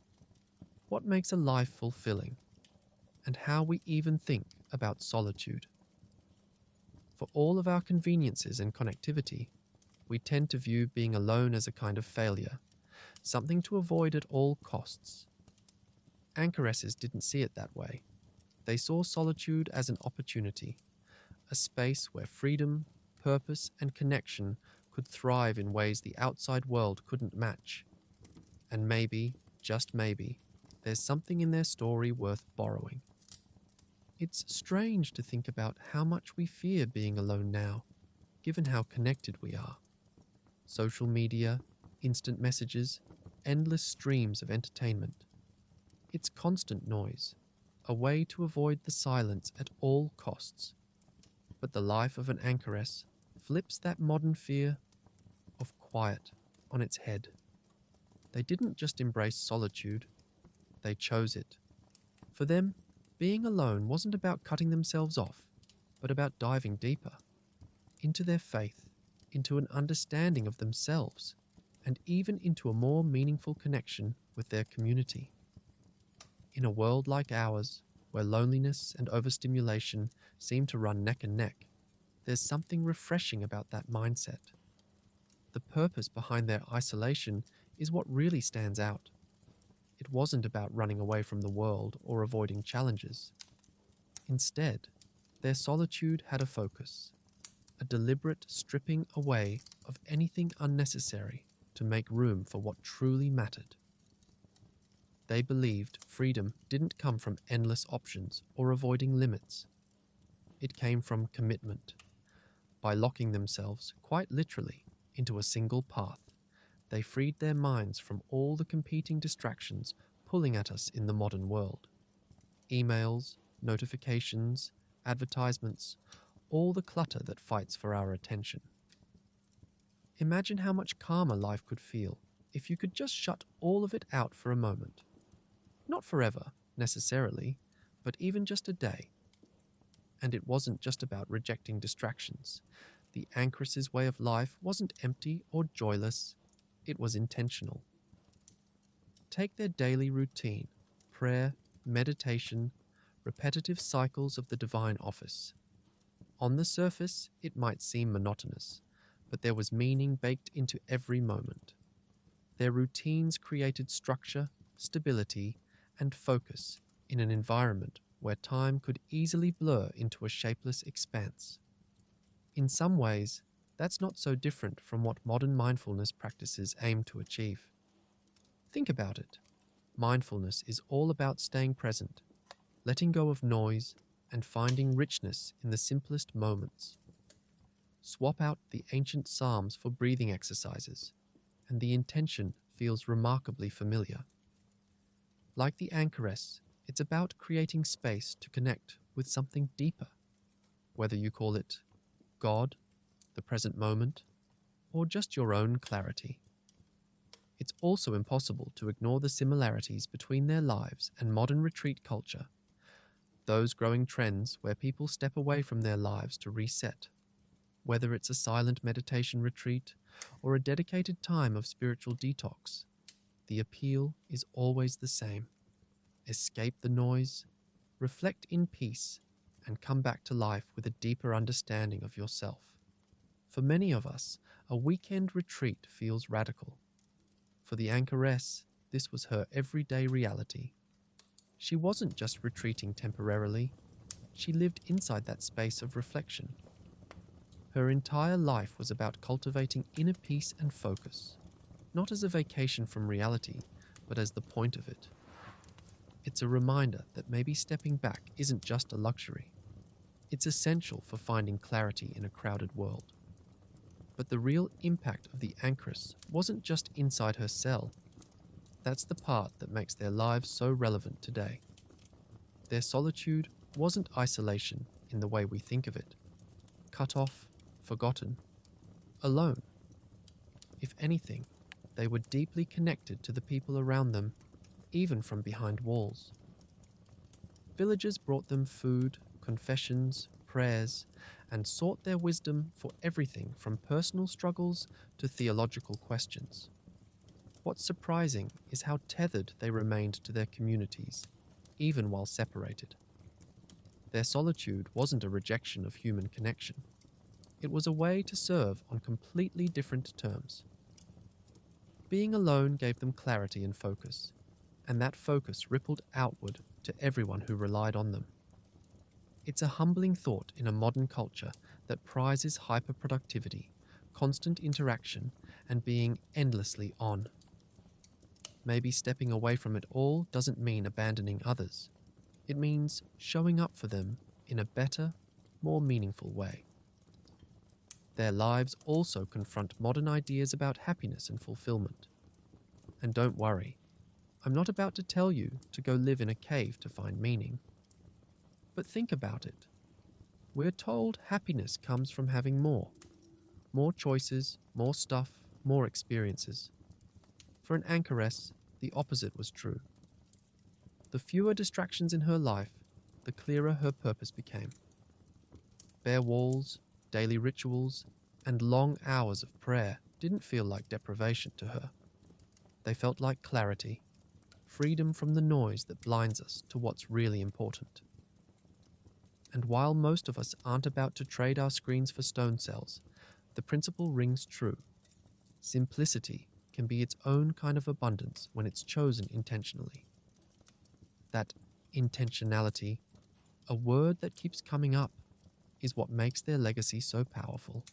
Speaker 1: what makes a life fulfilling, and how we even think about solitude. For all of our conveniences and connectivity, we tend to view being alone as a kind of failure, something to avoid at all costs. Anchoresses didn't see it that way. They saw solitude as an opportunity, a space where freedom, purpose, and connection could thrive in ways the outside world couldn't match. And maybe, just maybe, there's something in their story worth borrowing. It's strange to think about how much we fear being alone now, given how connected we are. Social media, instant messages, endless streams of entertainment. It's constant noise, a way to avoid the silence at all costs. But the life of an anchoress flips that modern fear of quiet on its head. They didn't just embrace solitude, they chose it. For them, being alone wasn't about cutting themselves off, but about diving deeper into their faith, into an understanding of themselves, and even into a more meaningful connection with their community. In a world like ours, where loneliness and overstimulation seem to run neck and neck, there's something refreshing about that mindset. The purpose behind their isolation is what really stands out. It wasn't about running away from the world or avoiding challenges. Instead, their solitude had a focus, a deliberate stripping away of anything unnecessary to make room for what truly mattered. They believed freedom didn't come from endless options or avoiding limits. It came from commitment. By locking themselves, quite literally, into a single path, they freed their minds from all the competing distractions pulling at us in the modern world. Emails, notifications, advertisements, all the clutter that fights for our attention. Imagine how much calmer life could feel if you could just shut all of it out for a moment. Not forever, necessarily, but even just a day. And it wasn't just about rejecting distractions. The Anchoress's way of life wasn't empty or joyless, it was intentional. Take their daily routine, prayer, meditation, repetitive cycles of the divine office. On the surface, it might seem monotonous, but there was meaning baked into every moment. Their routines created structure, stability, and focus in an environment where time could easily blur into a shapeless expanse. In some ways, that's not so different from what modern mindfulness practices aim to achieve. Think about it. Mindfulness is all about staying present, letting go of noise, and finding richness in the simplest moments. Swap out the ancient psalms for breathing exercises, and the intention feels remarkably familiar. Like the Anchoress, it's about creating space to connect with something deeper, whether you call it God, the present moment, or just your own clarity. It's also impossible to ignore the similarities between their lives and modern retreat culture, those growing trends where people step away from their lives to reset. Whether it's a silent meditation retreat or a dedicated time of spiritual detox, the appeal is always the same. Escape the noise, reflect in peace, and come back to life with a deeper understanding of yourself. For many of us, a weekend retreat feels radical. For the Anchoress, this was her everyday reality. She wasn't just retreating temporarily, she lived inside that space of reflection. Her entire life was about cultivating inner peace and focus, not as a vacation from reality, but as the point of it. It's a reminder that maybe stepping back isn't just a luxury. It's essential for finding clarity in a crowded world. But the real impact of the Anchoress wasn't just inside her cell. That's the part that makes their lives so relevant today. Their solitude wasn't isolation in the way we think of it. Cut off, forgotten, alone. If anything, they were deeply connected to the people around them, even from behind walls. Villagers brought them food, confessions, prayers, and sought their wisdom for everything from personal struggles to theological questions. What's surprising is how tethered they remained to their communities, even while separated. Their solitude wasn't a rejection of human connection. It was a way to serve on completely different terms. Being alone gave them clarity and focus, and that focus rippled outward to everyone who relied on them. It's a humbling thought in a modern culture that prizes hyperproductivity, constant interaction, and being endlessly on. Maybe stepping away from it all doesn't mean abandoning others. It means showing up for them in a better, more meaningful way. Their lives also confront modern ideas about happiness and fulfillment. And don't worry, I'm not about to tell you to go live in a cave to find meaning. But think about it. We're told happiness comes from having more. More choices, more stuff, more experiences. For an anchoress, the opposite was true. The fewer distractions in her life, the clearer her purpose became. Bare walls, daily rituals, and long hours of prayer didn't feel like deprivation to her. They felt like clarity, freedom from the noise that blinds us to what's really important. And while most of us aren't about to trade our screens for stone cells, the principle rings true. Simplicity can be its own kind of abundance when it's chosen intentionally. That intentionality, a word that keeps coming up, is what makes their legacy so powerful.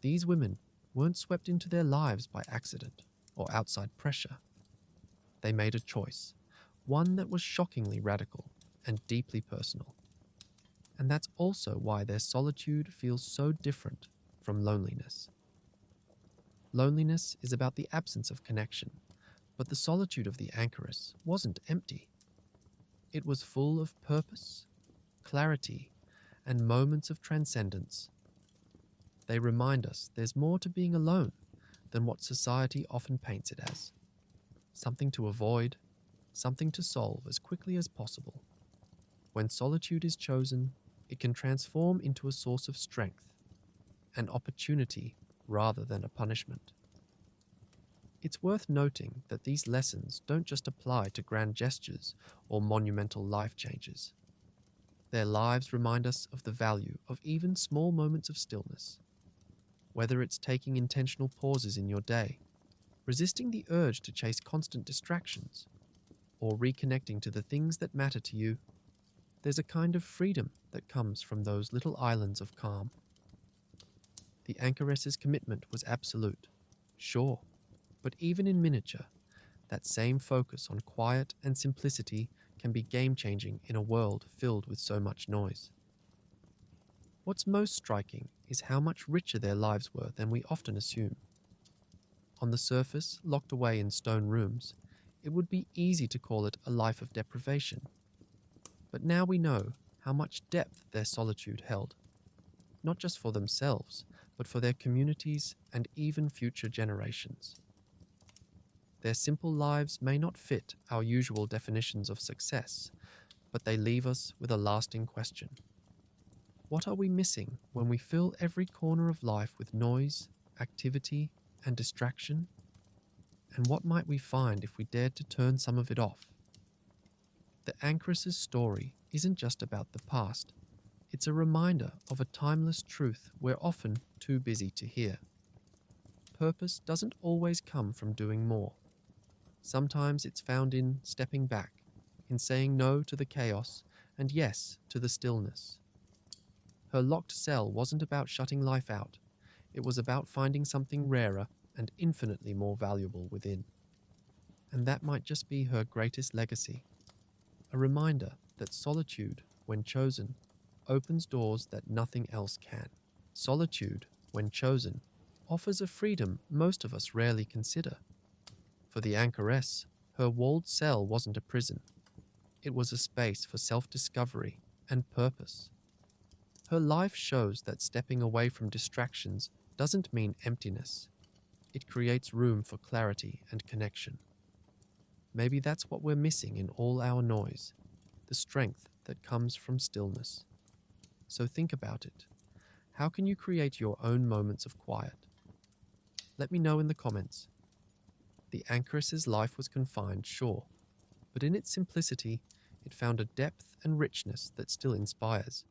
Speaker 1: These women weren't swept into their lives by accident or outside pressure. They made a choice, one that was shockingly radical and deeply personal. And that's also why their solitude feels so different from loneliness. Loneliness is about the absence of connection, but the solitude of the Anchoress wasn't empty. It was full of purpose, clarity, and moments of transcendence. They remind us there's more to being alone than what society often paints it as. Something to avoid, something to solve as quickly as possible. When solitude is chosen, it can transform into a source of strength, an opportunity rather than a punishment. It's worth noting that these lessons don't just apply to grand gestures or monumental life changes. Their lives remind us of the value of even small moments of stillness. Whether it's taking intentional pauses in your day, resisting the urge to chase constant distractions, or reconnecting to the things that matter to you, there's a kind of freedom that comes from those little islands of calm. The Anchoress's commitment was absolute, sure, but even in miniature, that same focus on quiet and simplicity can be game-changing in a world filled with so much noise. What's most striking is how much richer their lives were than we often assume. On the surface, locked away in stone rooms, it would be easy to call it a life of deprivation. But now we know how much depth their solitude held, not just for themselves, but for their communities and even future generations. Their simple lives may not fit our usual definitions of success, but they leave us with a lasting question. What are we missing when we fill every corner of life with noise, activity, and distraction? And what might we find if we dared to turn some of it off? The Anchoress's story isn't just about the past. It's a reminder of a timeless truth we're often too busy to hear. Purpose doesn't always come from doing more. Sometimes it's found in stepping back, in saying no to the chaos and yes to the stillness. Her locked cell wasn't about shutting life out. It was about finding something rarer and infinitely more valuable within. And that might just be her greatest legacy. A reminder that solitude, when chosen, opens doors that nothing else can. Solitude, when chosen, offers a freedom most of us rarely consider. For the Anchoress, her walled cell wasn't a prison. It was a space for self-discovery and purpose. Her life shows that stepping away from distractions doesn't mean emptiness. It creates room for clarity and connection. Maybe that's what we're missing in all our noise, the strength that comes from stillness. So think about it. How can you create your own moments of quiet? Let me know in the comments. The Anchoress's life was confined, sure, but in its simplicity, it found a depth and richness that still inspires.